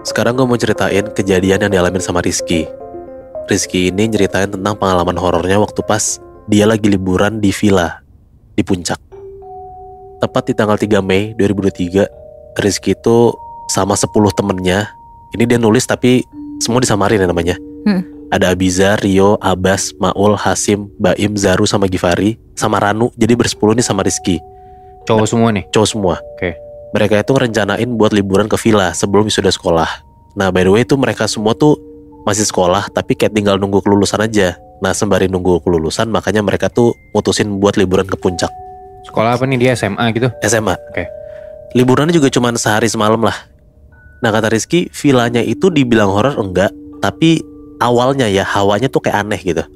Sekarang gue mau ceritain kejadian yang dialamin sama Rizky. Rizky ini nyeritain tentang pengalaman horornya waktu pas dia lagi liburan di villa di Puncak. Tepat di tanggal 3 Mei 2023, Rizky itu sama 10 temennya. Ini dia nulis tapi semua disamarin ya namanya. Ada Abizar, Rio, Abbas, Maul, Hasim, Baim, Zaru sama Givari sama Ranu. Jadi bersepuluh nih sama Rizky. Cowok semua nih? Cowok semua. Oke. Mereka itu ngerencanain buat liburan ke villa sebelum wisuda sekolah. Nah by the way itu mereka semua tuh masih sekolah tapi kayak tinggal nunggu kelulusan aja. Nah sembari nunggu kelulusan makanya mereka tuh mutusin buat liburan ke Puncak. Sekolah apa nih, dia SMA gitu? SMA. Oke. Liburannya juga cuma sehari semalam lah. Nah kata Rizky, villanya itu dibilang horor enggak, tapi awalnya ya hawanya tuh kayak aneh gitu.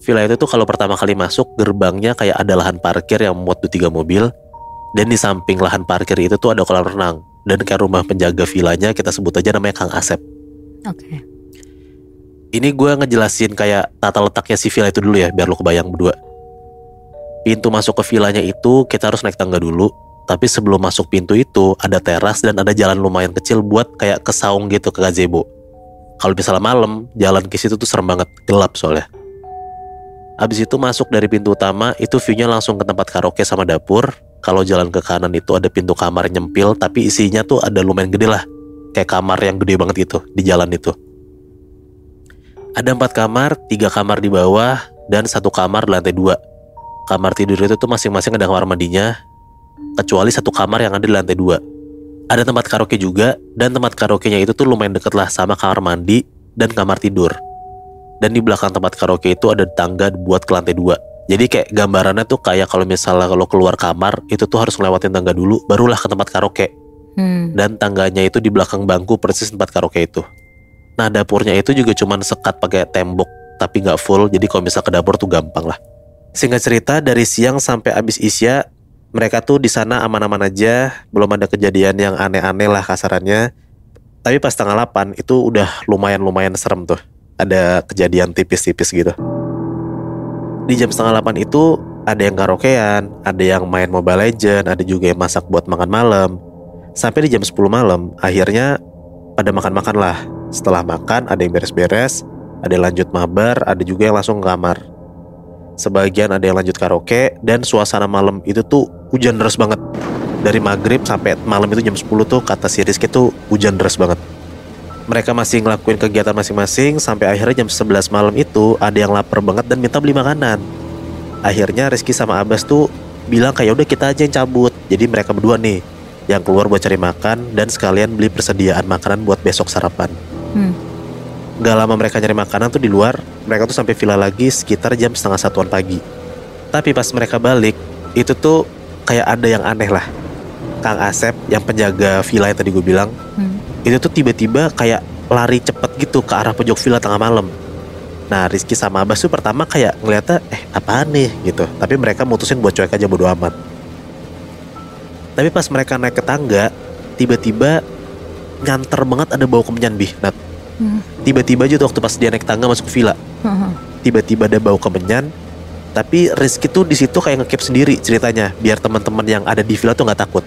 Villa itu tuh kalau pertama kali masuk gerbangnya kayak ada lahan parkir yang muat 3 mobil. Dan di samping lahan parkir itu tuh ada kolam renang. Dan kayak rumah penjaga villanya kita sebut aja namanya Kang Asep. Oke. Ini gue ngejelasin kayak tata letaknya si villa itu dulu ya, biar lo kebayang berdua. Pintu masuk ke villanya itu kita harus naik tangga dulu. Tapi sebelum masuk pintu itu ada teras dan ada jalan lumayan kecil buat kayak ke saung gitu, ke gazebo. Kalau misalnya malam, jalan ke situ tuh serem banget, gelap soalnya. Abis itu masuk dari pintu utama, itu view-nya langsung ke tempat karaoke sama dapur. Kalau jalan ke kanan itu ada pintu kamar nyempil, tapi isinya tuh ada lumayan gede lah. Kayak kamar yang gede banget gitu, di jalan itu. Ada 4 kamar, 3 kamar di bawah, dan 1 kamar di lantai 2. Kamar tidur itu tuh masing-masing ada kamar mandinya, kecuali 1 kamar yang ada di lantai 2. Ada tempat karaoke juga, dan tempat karaoke-nya itu tuh lumayan deket lah sama kamar mandi dan kamar tidur. Dan di belakang tempat karaoke itu ada tangga buat ke lantai 2. Jadi kayak gambarannya tuh kayak kalau misalnya kalau keluar kamar itu tuh harus ngelewatin tangga dulu, barulah ke tempat karaoke. Dan tangganya itu di belakang bangku persis tempat karaoke itu. Nah dapurnya itu juga cuman sekat pakai tembok, tapi nggak full. Jadi kalau misal ke dapur tuh gampang lah. Singkat cerita dari siang sampai abis isya mereka tuh di sana aman-aman aja, belum ada kejadian yang aneh-aneh lah kasarannya. Tapi pas tanggal 8 itu udah lumayan serem tuh. Ada kejadian tipis-tipis gitu. Di jam setengah 8 itu ada yang karaokean, ada yang main Mobile Legends, ada juga yang masak buat makan malam. Sampai di jam 10 malam, akhirnya pada makan-makan lah. Setelah makan ada yang beres-beres, ada yang lanjut mabar, ada juga yang langsung ke kamar. Sebagian ada yang lanjut karaoke, dan suasana malam itu tuh hujan deras banget. Dari maghrib sampai malam itu jam 10 tuh kata si Rizky tuh hujan deras banget. Mereka masih ngelakuin kegiatan masing-masing sampai akhirnya jam 11 malam itu ada yang lapar banget dan minta beli makanan. Akhirnya Rizky sama Abbas tuh bilang kayak udah kita aja yang cabut. Jadi mereka berdua nih yang keluar buat cari makan dan sekalian beli persediaan makanan buat besok sarapan. Gak lama mereka nyari makanan tuh di luar, mereka tuh sampai villa lagi sekitar jam setengah 1-an pagi. Tapi pas mereka balik, itu tuh kayak ada yang aneh lah. Kang Asep yang penjaga villa yang tadi gue bilang, itu tuh tiba-tiba kayak lari cepet gitu ke arah pojok villa tengah malam. Nah Rizky sama Abbas tuh pertama kayak ngeliatnya apaan nih gitu. Tapi mereka mutusin buat cuek aja, bodo amat. Tapi pas mereka naik ke tangga, tiba-tiba nyanter banget ada bau kemenyan Nat. Tiba-tiba aja tuh waktu pas dia naik tangga masuk villa, tiba-tiba ada bau kemenyan. Tapi Rizky tuh di situ kayak nge-keep sendiri ceritanya, biar teman-teman yang ada di villa tuh nggak takut.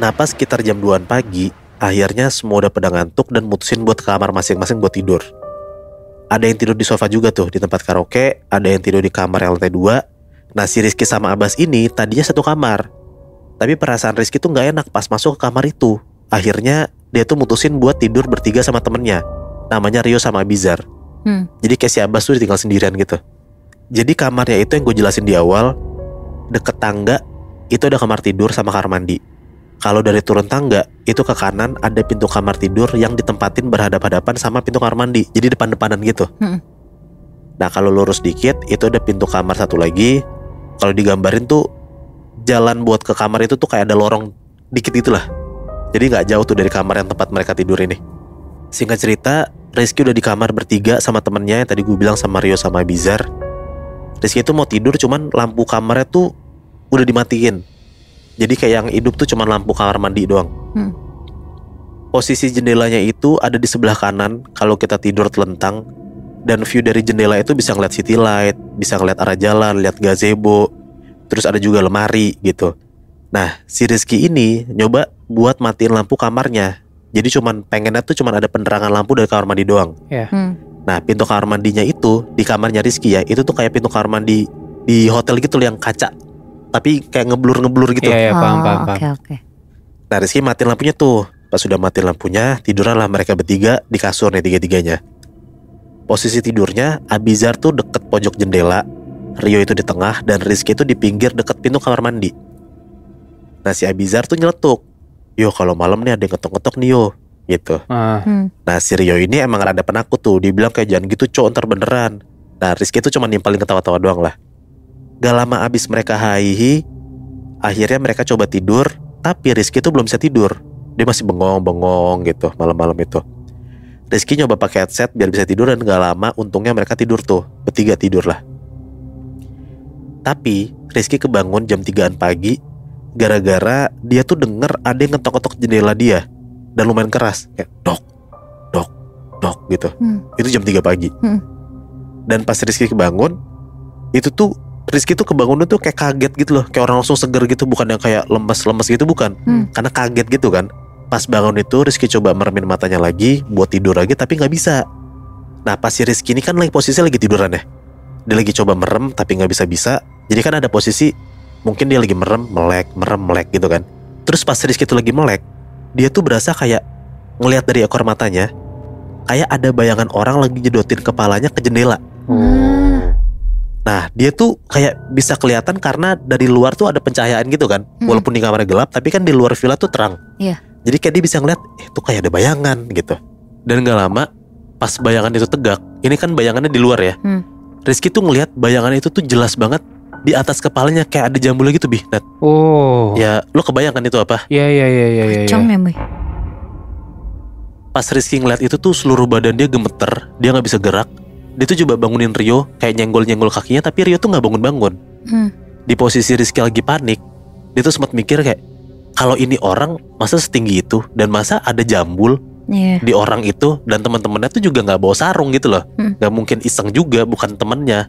Nah pas sekitar jam 2-an pagi, akhirnya semua udah pada ngantuk dan mutusin buat ke kamar masing-masing buat tidur. Ada yang tidur di sofa juga tuh di tempat karaoke, ada yang tidur di kamar yang lantai 2. Nah si Rizky sama Abbas ini tadinya satu kamar. Tapi perasaan Rizky tuh gak enak pas masuk ke kamar itu. Akhirnya dia tuh mutusin buat tidur bertiga sama temennya, namanya Rio sama Abizar. Jadi kayak si Abbas tuh tinggal sendirian gitu. Jadi kamarnya itu yang gue jelasin di awal, deket tangga itu ada kamar tidur sama kamar mandi. Kalau dari turun tangga, itu ke kanan ada pintu kamar tidur yang ditempatin berhadap-hadapan sama pintu kamar mandi. Jadi depan-depanan gitu. Nah kalau lurus dikit, itu ada pintu kamar satu lagi. Kalau digambarin tuh, jalan buat ke kamar itu tuh kayak ada lorong dikit gitu lah. Jadi gak jauh tuh dari kamar yang tempat mereka tidur ini. Singkat cerita, Rizky udah di kamar bertiga sama temennya yang tadi gue bilang sama Rio sama Bizar. Rizky itu mau tidur cuman lampu kamarnya tuh udah dimatiin. Jadi kayak yang hidup tuh cuman lampu kamar mandi doang. Posisi jendelanya itu ada di sebelah kanan kalau kita tidur telentang. Dan view dari jendela itu bisa ngeliat city light, bisa ngeliat arah jalan, lihat gazebo. Terus ada juga lemari gitu. Nah, si Rizky ini nyoba buat matiin lampu kamarnya. Jadi pengennya tuh cuman ada penerangan lampu dari kamar mandi doang. Nah, pintu kamar mandinya itu di kamarnya Rizky ya, itu tuh kayak pintu kamar mandi di hotel gitu loh, yang kaca, tapi kayak ngeblur gitu. Iya, paham. Oke. Nah, Rizky matiin lampunya tuh. Pas sudah matiin lampunya, tiduran lah mereka bertiga di kasur nih, tiga-tiganya. Posisi tidurnya, Abizar tuh deket pojok jendela, Rio itu di tengah, dan Rizky itu di pinggir deket pintu kamar mandi. Nah, si Abizar tuh nyeletuk, "Yo, kalau malam nih ada yang ngetok-ngetok nih yo," gitu. Nah, si Rio ini emang rada penakut tuh. Dia bilang kayak, "Jangan gitu cowok, ntar beneran." Nah, Rizky tuh cuma nimpalin ketawa-tawa doang lah. Gak lama abis mereka haihi, akhirnya mereka coba tidur. Tapi Rizky tuh belum bisa tidur. Dia masih bengong-bengong gitu malam-malam itu. Rizky nyoba pakai headset biar bisa tidur, dan gak lama untungnya mereka tidur tuh. Bertiga tidur lah. Tapi Rizky kebangun jam 3-an pagi gara-gara dia tuh denger ada yang ngetok-ngetok jendela dia. Dan lumayan keras, kayak dok, dok, dok gitu. Itu jam 3 pagi. Dan pas Rizky kebangun, itu tuh Rizky tuh kebangun tuh kayak kaget gitu loh. Kayak orang langsung seger gitu, bukan yang kayak lemes-lemes gitu, bukan. Karena kaget gitu kan. Pas bangun itu Rizky coba meremin matanya lagi buat tidur lagi, tapi gak bisa. Nah, pas si Rizky ini kan lagi posisinya lagi tiduran ya. Dia lagi coba merem tapi gak bisa-bisa. Jadi kan ada posisi mungkin dia lagi merem, melek gitu kan. Terus pas Rizky itu lagi melek, dia tuh berasa kayak ngelihat dari ekor matanya, kayak ada bayangan orang lagi jedotin kepalanya ke jendela. Nah, dia tuh kayak bisa kelihatan karena dari luar tuh ada pencahayaan gitu kan. Walaupun di kamarnya gelap, tapi kan di luar villa tuh terang. Jadi kayak dia bisa ngeliat, itu kayak ada bayangan gitu. Dan gak lama, pas bayangan itu tegak, ini kan bayangannya di luar ya. Rizky tuh ngeliat bayangan itu tuh jelas banget di atas kepalanya, kayak ada jambulnya gitu, Bi. Nat. Ya, lo kebayangkan itu apa? Iya. Pocong ya, Boy? Pas Rizky ngeliat itu tuh seluruh badan dia gemeter, dia gak bisa gerak. Dia tuh coba bangunin Rio, kayak nyenggol-nyenggol kakinya, tapi Rio tuh gak bangun-bangun. Di posisi Rizky lagi panik, dia tuh sempat mikir kayak, kalau ini orang masa setinggi itu, dan masa ada jambul di orang itu, dan teman-temannya tuh juga gak bawa sarung gitu loh. Gak mungkin iseng juga, bukan temennya.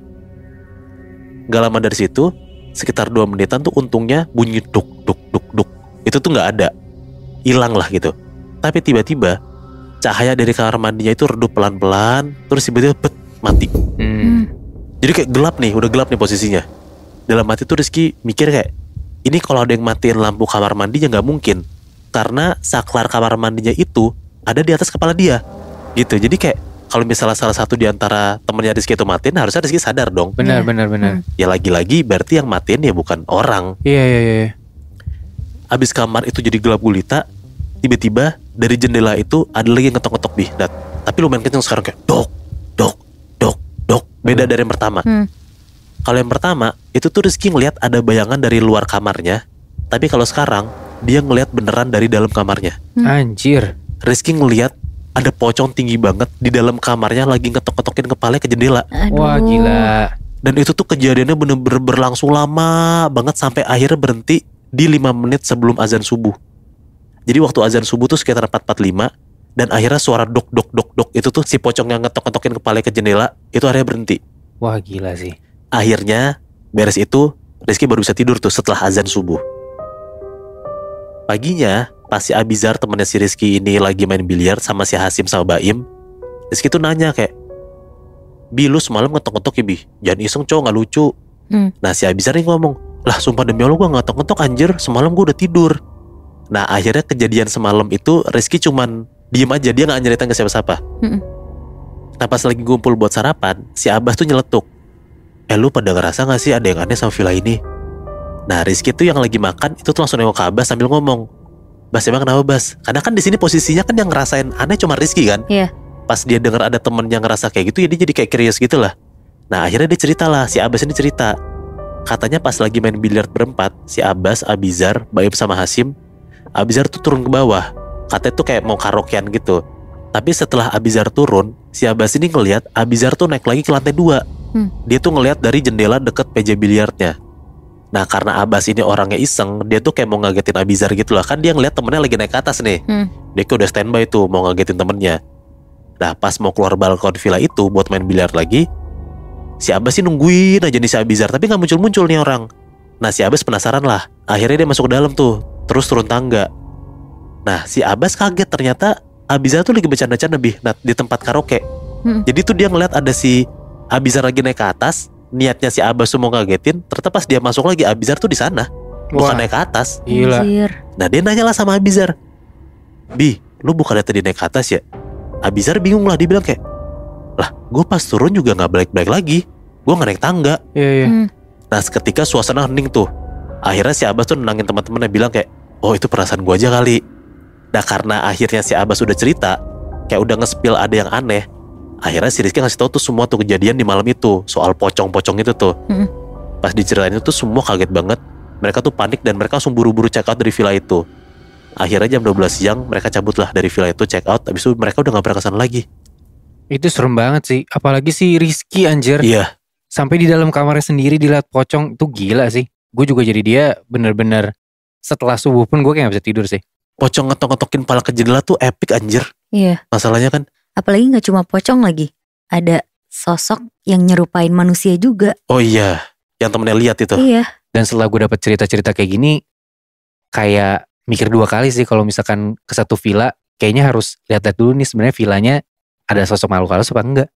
Gak lama dari situ, sekitar 2 menitan tuh untungnya bunyi duk duk duk duk. Itu tuh gak ada, hilang lah gitu. Tapi tiba-tiba cahaya dari kamar mandinya itu redup pelan-pelan, terus tiba-tiba mati. Jadi kayak gelap nih, udah gelap nih posisinya. Dalam hati tuh Rizky mikir kayak, ini kalau ada yang matiin lampu kamar mandinya gak mungkin, karena saklar kamar mandinya itu ada di atas kepala dia gitu. Jadi kayak kalau misalnya salah satu di antara temennya Rizky itu matiin, harusnya Rizky sadar dong. Benar. Ya lagi-lagi berarti yang matiin ya bukan orang. Iya. Abis kamar itu jadi gelap gulita, tiba-tiba dari jendela itu ada lagi yang ngetok-ngetok, Bi. Tapi lumayan kenceng sekarang, kayak dok, dok, dok, dok. Beda dari yang pertama. Kalau yang pertama itu tuh Rizky ngelihat ada bayangan dari luar kamarnya, tapi kalau sekarang dia ngelihat beneran dari dalam kamarnya. Anjir. Rizky ngelihat ada pocong tinggi banget di dalam kamarnya lagi ngetok-ngetokin kepalanya ke jendela. Wah, gila. Dan itu tuh kejadiannya bener-bener berlangsung lama banget, sampai akhirnya berhenti di 5 menit sebelum azan subuh. Jadi waktu azan subuh tuh sekitar 4:45, dan akhirnya suara dok dok dok dok itu tuh si pocong yang ngetok-ngetokin kepalanya ke jendela itu akhirnya berhenti. Wah, gila sih. Akhirnya beres itu Rizky baru bisa tidur tuh setelah azan subuh. Paginya pas si Abizar temennya si Rizky ini lagi main biliar sama si Hasim sama Baim, Rizky tuh nanya kayak, "Bi, lu semalam ngetok-ngetok ya, Bi? Jangan iseng cowok, gak lucu." Nah, si Abizar nih ngomong, "Lah sumpah demi Allah gue gak ngetok-ngetok anjir, semalam gue udah tidur." Nah, akhirnya kejadian semalam itu Rizky cuman diem aja, dia gak nyeritain ke siapa-siapa. Nah, pas lagi ngumpul buat sarapan, si Abbas tuh nyeletuk, "Lu pada ngerasa gak sih ada yang aneh sama villa ini?" Nah, Rizky tuh yang lagi makan itu tuh langsung nengok ke Abbas sambil ngomong, "Bas, emang kenapa, Bas?" Karena kan di sini posisinya kan yang ngerasain aneh cuma Rizky kan. Pas dia denger ada temen yang ngerasa kayak gitu, ya dia jadi kayak curious gitu lah. Nah, akhirnya dia cerita lah, si Abbas ini cerita. Katanya pas lagi main biliar berempat, si Abbas, Abizar, Baim sama Hasim, Abizar tuh turun ke bawah. Katanya tuh kayak mau karaokean gitu. Tapi setelah Abizar turun, si Abbas ini ngelihat Abizar tuh naik lagi ke lantai 2. Dia tuh ngelihat dari jendela deket meja biliarnya. Nah, karena Abbas ini orangnya iseng, dia tuh kayak mau ngagetin Abizar gitu lah. Kan dia ngelihat temennya lagi naik ke atas nih. Dia kayak udah standby tuh mau ngagetin temennya. Nah, pas mau keluar balkon villa itu buat main biliar lagi, si Abbas sih nungguin aja nih si Abizar, tapi gak muncul-muncul nih orang. Nah si Abbas penasaran lah. Akhirnya dia masuk ke dalam tuh, terus turun tangga. Nah si Abbas kaget, ternyata Abizar tuh lagi bercanda-canda di tempat karaoke. Jadi tuh dia ngeliat ada si Abizar lagi naik ke atas. Niatnya si Abbas tuh mau ngagetin, ternyata pas dia masuk lagi Abizar tuh di sana, bukan Wah. naik ke atas. Gila. Anjir. Nah dia nanya lah sama Abizar, "Bi, lu bukannya tadi naik ke atas ya?" Abizar bingung lah, dia bilang kayak, "Lah gue pas turun juga gak balik-balik lagi, gue gak naik tangga." Iya, iya. Nah seketika suasana hening tuh. Akhirnya si Abbas tuh nenangin teman-temannya, bilang kayak, "Oh itu perasaan gue aja kali." Nah karena akhirnya si Abbas udah cerita, kayak udah nge-spill ada yang aneh, akhirnya si Rizky ngasih tahu tuh semua tuh kejadian di malam itu, soal pocong-pocong itu tuh. Pas diceritain itu semua kaget banget. Mereka tuh panik dan mereka langsung buru-buru check out dari villa itu. Akhirnya jam 12 siang mereka cabut lah dari villa itu, check out. Habis itu mereka udah gak pernah kesana lagi. Itu serem banget sih. Apalagi si Rizky anjir. Iya. Sampai di dalam kamarnya sendiri dilihat pocong. Itu gila sih. Gue juga jadi dia bener-bener setelah subuh pun gue kayak gak bisa tidur sih. Pocong ngetok-ngetokin pala ke jendela tuh epic anjir. Iya. Masalahnya kan, Apalagi gak cuma pocong lagi. Ada sosok yang nyerupain manusia juga. oh iya, yang temennya lihat itu. Iya. Dan setelah gue dapet cerita-cerita kayak gini, kayak mikir 2 kali sih kalau misalkan ke satu villa, kayaknya harus lihat-lihat dulu nih sebenarnya villanya ada sosok makhluk halus apa enggak.